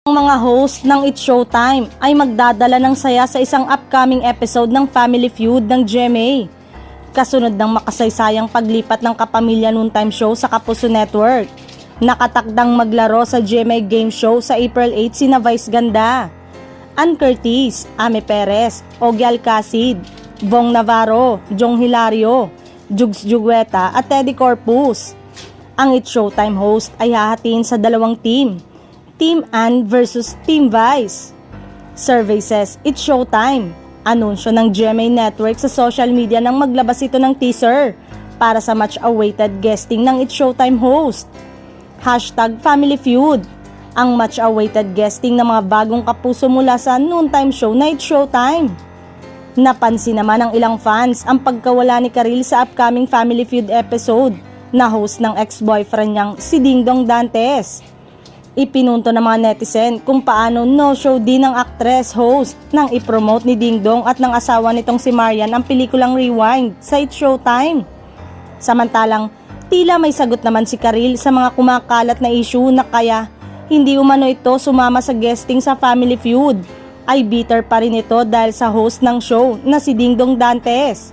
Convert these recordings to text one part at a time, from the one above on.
Ang mga host ng It's Showtime ay magdadala ng saya sa isang upcoming episode ng Family Feud ng GMA. Kasunod ng makasaysayang paglipat ng kapamilya noontime show sa Kapuso Network. Nakatakdang maglaro sa GMA Game Show sa April 8 sina Vice Ganda, Ann Curtis, Ame Perez, Ogie Alcacid, Bong Navarro, Jong Hilario, Jugs Jugueta at Teddy Corpus. Ang It's Showtime host ay hahatiin sa dalawang team, Team Ann versus Team Vice. Survey says It's Showtime. Anunsyo ng GMA Network sa social media nang maglabas ito ng teaser para sa much-awaited guesting ng It's Showtime host. #Family Feud. Ang much-awaited guesting ng mga bagong kapuso mula sa noontime show na It's Showtime. Napansin naman ng ilang fans ang pagkawala ni Karil sa upcoming Family Feud episode na host ng ex-boyfriend niyang si Dingdong Dantes. Ipinunto ng mga netizen kung paano no-show din ng actress host nang ipromote ni Dingdong at ng asawa nitong si Marian ang pelikulang Rewind sa It's Showtime. Samantalang, tila may sagot naman si Karil sa mga kumakalat na issue na kaya hindi umano ito sumama sa guesting sa Family Feud. Ay bitter pa rin ito dahil sa host ng show na si Dingdong Dantes.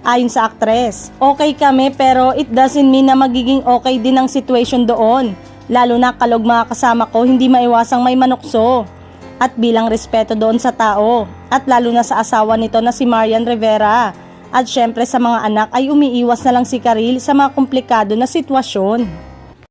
Ayon sa actress, okay kami pero it doesn't mean na magiging okay din ang situation doon. Lalo na kalog mga kasama ko hindi maiwasang may manukso. At bilang respeto doon sa tao. At lalo na sa asawa nito na si Marian Rivera. At syempre sa mga anak ay umiiwas na lang si Karil sa mga komplikado na sitwasyon.